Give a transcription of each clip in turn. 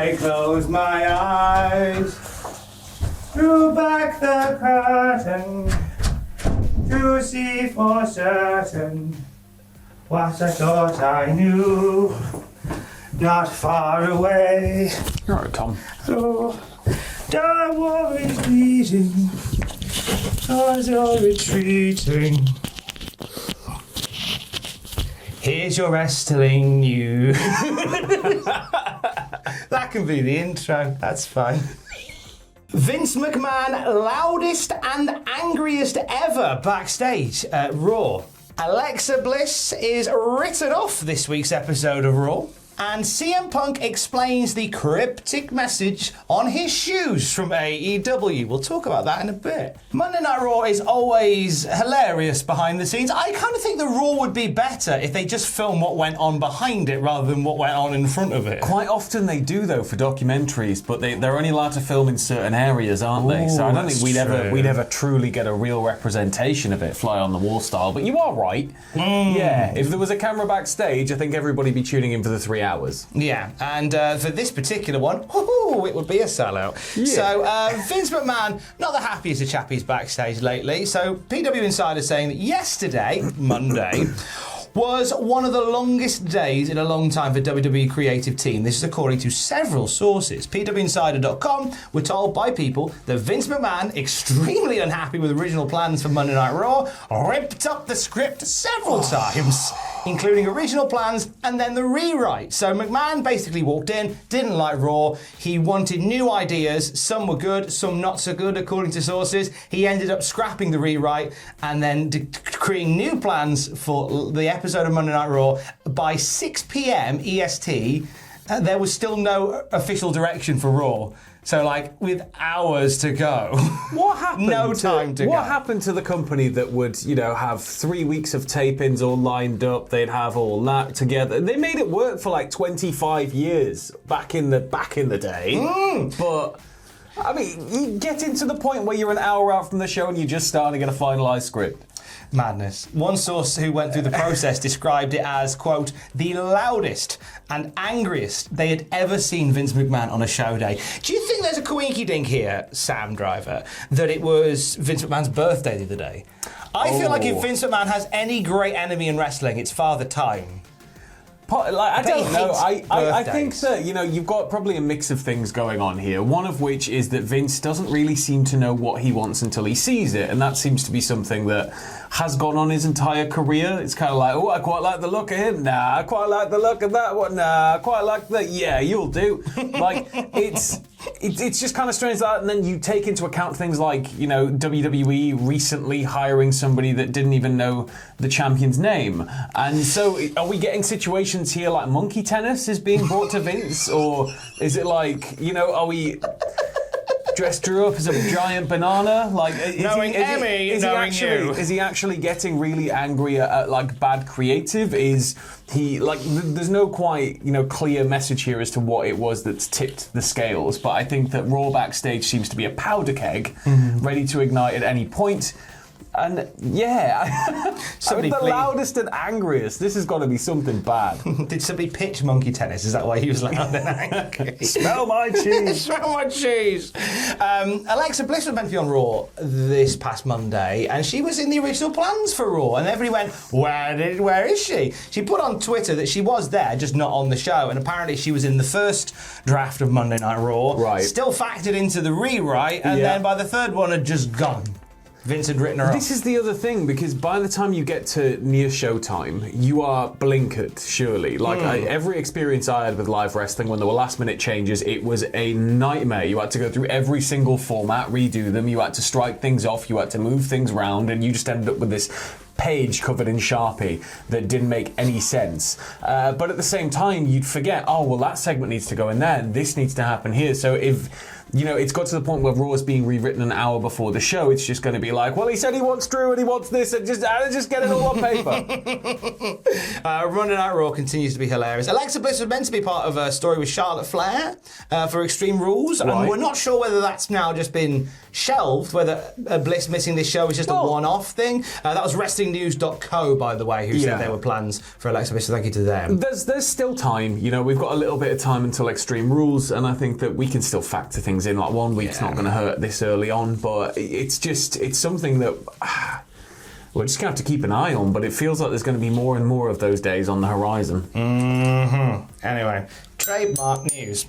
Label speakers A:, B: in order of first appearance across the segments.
A: I close my eyes, drew back the curtain to see for certain what I thought I knew, not far away.
B: You're all right, Tom.
A: Oh, the war is bleeding, cause you're retreating. Here's your wrestling news. That can be the intro, that's fine. Vince McMahon, loudest and angriest ever backstage at Raw. Alexa Bliss is written off this week's episode of Raw. And CM Punk explains the cryptic message on his shoes from AEW. We'll talk about that in a bit. Monday Night Raw is always hilarious behind the scenes. I kind of think the Raw would be better if they just film what went on behind it rather than what went on in front of it.
B: Quite often they do though for documentaries, but they're only allowed to film in certain areas, aren't they? So I don't think we'd ever truly get a real representation of it, fly on the wall style. But you are right. Yeah, if there was a camera backstage, I think everybody'd be tuning in for the 3 hours.
A: Yeah, and for this particular one, it would be a sellout. Yeah. So Vince McMahon, not the happiest of chappies backstage lately. So PW Insider saying that yesterday, Monday, was one of the longest days in a long time for WWE creative team. This is according to several sources. PWInsider.com were told by people that Vince McMahon, extremely unhappy with original plans for Monday Night Raw, ripped up the script several times, including original plans and then the rewrite. So McMahon basically walked in, didn't like Raw, he wanted new ideas, some were good, some not so good according to sources. He ended up scrapping the rewrite and then decreeing new plans for the episode of Monday Night Raw. By 6 p.m. EST, there was still no official direction for Raw. So, like, with hours to go.
B: What happened?
A: No time to go.
B: What happened to the company that would, have 3 weeks of tape-ins all lined up? They'd have all that together. They made it work for like 25 years back in the day. But I mean, you get into the point where you're an hour out from the show and you're just starting to get a finalised script.
A: Madness. One source who went through the process described it as, quote, the loudest and angriest they had ever seen Vince McMahon on a show day. Do you think there's a coinky-dink here, Sam Driver, that it was Vince McMahon's birthday the other day? I feel like if Vince McMahon has any great enemy in wrestling, it's Father Time.
B: I don't know. I think that, you've got probably a mix of things going on here. One of which is that Vince doesn't really seem to know what he wants until he sees it. And that seems to be something that has gone on his entire career. It's kind of like, I quite like the look of him. Nah, I quite like the look of that one. Nah, I quite like that. Yeah, you'll do. Like, it's just kind of strange that, and then you take into account things like, WWE recently hiring somebody that didn't even know the champion's name. And so are we getting situations here like monkey tennis is being brought to Vince? Or is it like, are we dressed Drew up as a giant banana? Like, is he actually getting really angry at like bad creative? Is he like? There's no quite clear message here as to what it was that's tipped the scales. But I think that Raw backstage seems to be a powder keg, ready to ignite at any point. And yeah, the loudest and angriest. This has got to be something bad.
A: Did somebody pitch monkey tennis? Is that why he was loud and angry?
B: Smell my cheese.
A: Smell my cheese. Alexa Bliss was meant to be on Raw this past Monday, and she was in the original plans for Raw. And everybody went, where is she? She put on Twitter that she was there, just not on the show. And apparently she was in the first draft of Monday Night Raw. Right. Still factored into the rewrite, and then by the third one had just gone. Vince had written her off.
B: This is the other thing, because by the time you get to near showtime, you are blinkered, surely. Like, every experience I had with live wrestling, when there were last-minute changes, it was a nightmare. You had to go through every single format, redo them, you had to strike things off, you had to move things around, and you just ended up with this page covered in Sharpie that didn't make any sense. But at the same time, you'd forget, that segment needs to go in there, and this needs to happen here. So if it's got to the point where Raw is being rewritten an hour before the show. It's just going to be like, well, he said he wants Drew and he wants this, and just get it all on paper.
A: Running Out Raw continues to be hilarious. Alexa Bliss was meant to be part of a story with Charlotte Flair for Extreme Rules, and we're not sure whether that's now just been shelved, whether Bliss missing this show is just a one-off thing. That was WrestlingNews.co, by the way, who said there were plans for Alexa Bliss, so thank you to them.
B: There's still time. We've got a little bit of time until Extreme Rules, and I think that we can still factor things in. Like 1 week's not going to hurt this early on, but it's something that we're just going to have to keep an eye on, but it feels like there's going to be more and more of those days on the horizon.
A: Anyway, trademark news.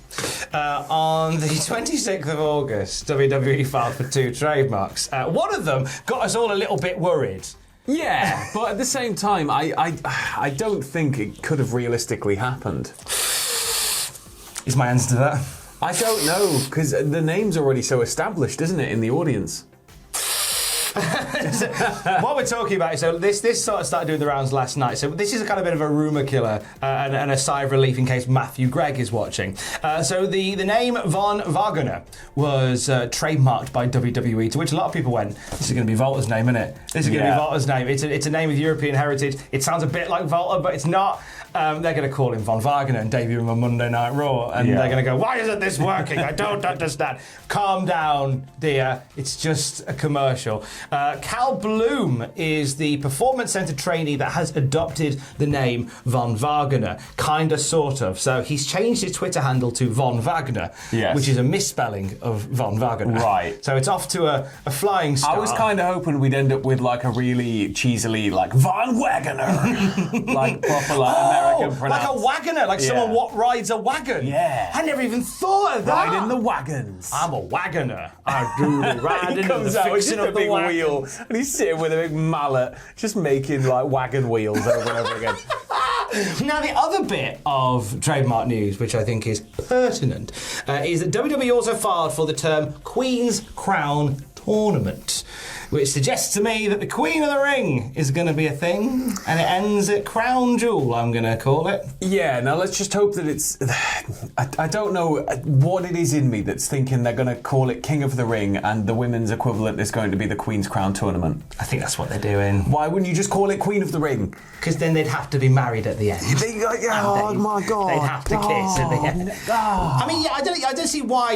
A: On the 26th of August, WWE filed for 2 trademarks. One of them got us all a little bit worried.
B: Yeah, but at the same time, I don't think it could have realistically happened.
A: Is my answer to that?
B: I don't know, because the name's already so established, isn't it, in the audience?
A: What we're talking about is, so this sort of started doing the rounds last night. So this is a kind of bit of a rumour killer and a sigh of relief in case Matthew Gregg is watching. So the name Von Wagoner was trademarked by WWE, to which a lot of people went, this is going to be Volta's name, isn't it? This is going to be Volta's name. It's a name with European heritage. It sounds a bit like Volta, but it's not. They're going to call him Von Wagoner and debut him on Monday Night Raw, and they're going to go, why isn't this working? I don't understand. Calm down, dear. It's just a commercial. Cal Bloom is the Performance Center trainee that has adopted the name Von Wagoner, kind of, sort of. So he's changed his Twitter handle to Von Wagner, which is a misspelling of Von Wagoner.
B: Right.
A: So it's off to a flying start.
B: I was kind of hoping we'd end up with like a really cheesily, like, Von Wagoner. Like proper, like, American pronounce.
A: Like a wagoner, like someone what rides a wagon.
B: Yeah.
A: I never even thought of that.
B: Ride in the wagons.
A: I'm a wagoner. I do ride in
B: comes
A: the
B: out with
A: fixing
B: just
A: of
B: a big
A: the wagon.
B: wheel, and he's sitting with a big mallet, just making like wagon wheels over and over again.
A: Now, the other bit of trademark news, which I think is pertinent, is that WWE also filed for the term Queen's Crown Tournament, which suggests to me that the Queen of the Ring is going to be a thing, and it ends at Crown Jewel, I'm going to call it.
B: Yeah, now let's just hope that it's... I don't know what it is in me that's thinking they're going to call it King of the Ring and the women's equivalent is going to be the Queen's Crown Tournament.
A: I think that's what they're doing.
B: Why wouldn't you just call it Queen of the Ring?
A: Because then they'd have to be married at the end.
B: Oh my God.
A: They'd have to kiss at the end. I mean, I don't see why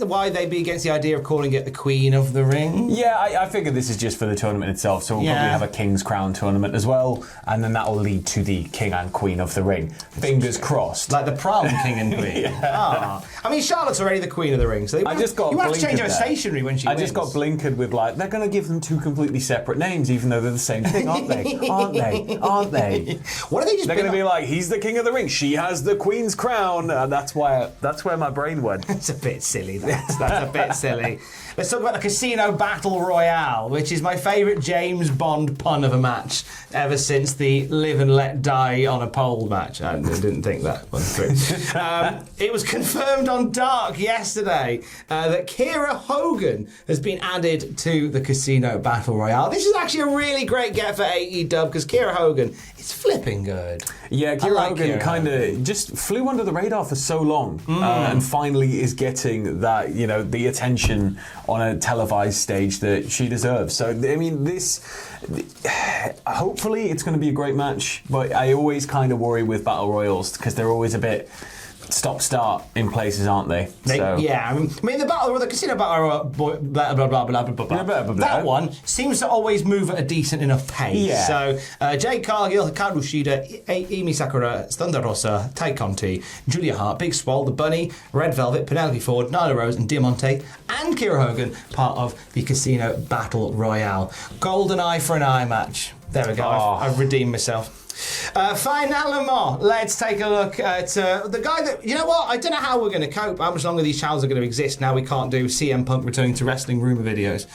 A: why they'd be against the idea of calling it the Queen of the Ring.
B: Yeah, I figure this is just for the tournament itself, so we'll probably have a King's Crown tournament as well, and then that will lead to the King and Queen of the Ring. Fingers crossed.
A: Like the prom King and Queen. I mean, Charlotte's already the Queen of the Ring, so you have to change her stationery when she wins.
B: I just got blinkered with, like, they're going to give them 2 completely separate names, even though they're the same thing, aren't they? Aren't they? Aren't they?
A: What are they just?
B: They're going to be like, he's the King of the Ring, she has the Queen's Crown, and that's where my brain went.
A: That's a bit silly. That's a bit silly. Let's talk about the Casino Battle Royale, which is my favourite James Bond pun of a match ever since the Live and Let Die on a pole match. I didn't think that one through. It was confirmed on Dark yesterday that Kira Hogan has been added to the Casino Battle Royale. This is actually a really great get for AEW because Kira Hogan is flipping good.
B: Yeah, Kira Hogan kind of just flew under the radar for so long and finally is getting that, the attention on a televised stage that she deserves. So, I mean, hopefully it's going to be a great match, but I always kind of worry with Battle Royals because they're always a bit stop-start in places, aren't they?
A: Yeah, I mean the Casino Battle blah blah blah blah blah blah blah. That one seems to always move at a decent enough pace.
B: Yeah.
A: So Jade Cargill, Hikaru Shida, Emi Sakura, Thunder Rosa, Tai Conti, Julia Hart, Big Swole, The Bunny, Red Velvet, Penelope Ford, Nyla Rose, and Diamante, and Kira Hogan, part of the Casino Battle Royale. Golden eye for an eye match. There we go. I've redeemed myself. Finalement, let's take a look at the guy that, I don't know how we're going to cope, how much longer these channels are going to exist now we can't do CM Punk returning to wrestling rumour videos.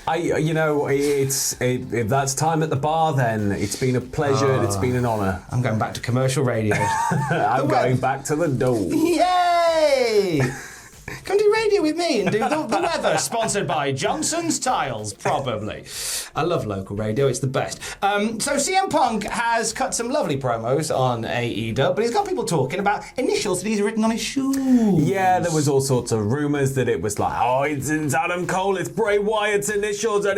B: If that's time at the bar, then it's been a pleasure, it's been an honour.
A: I'm going back to commercial radio.
B: I'm going back to the door.
A: Yay! Come do radio. studio with me and do the weather, sponsored by Johnson's Tiles, probably. I love local radio, it's the best. So CM Punk has cut some lovely promos on AEW, but he's got people talking about initials that he's written on his shoes.
B: Yeah, there was all sorts of rumours that it was like, oh, it's Adam Cole, it's Bray Wyatt's initials, and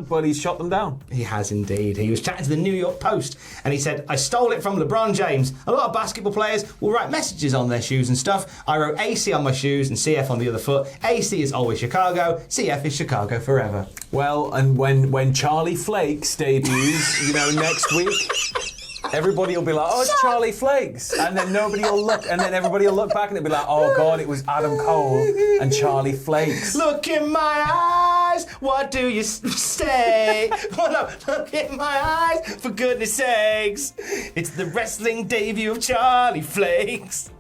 B: but he's shot them down.
A: He has indeed. He was chatting to the New York Post, and he said, I stole it from LeBron James. A lot of basketball players will write messages on their shoes and stuff. I wrote AC on my shoes and CF on the other foot. AC is always Chicago. CF is Chicago forever.
B: Well, and when Charlie Flakes debuts, next week, everybody will be like, oh, it's Charlie Flakes. And then nobody will look, and then everybody will look back and it'll be like, oh, God, it was Adam Cole and Charlie Flakes.
A: Look in my eyes, what do you say? Look in my eyes, for goodness sakes. It's the wrestling debut of Charlie Flakes.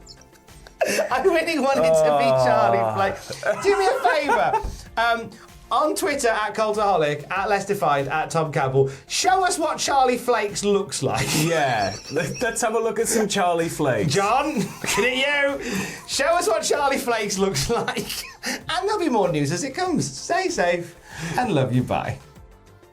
A: I really wanted to be Charlie Flakes. Do me a favour. On Twitter, at Cultaholic, at Less Defined, at Tom Campbell, show us what Charlie Flakes looks like.
B: Yeah, let's have a look at some Charlie Flakes.
A: John, looking at you. Show us what Charlie Flakes looks like. And there'll be more news as it comes. Stay safe and love you. Bye.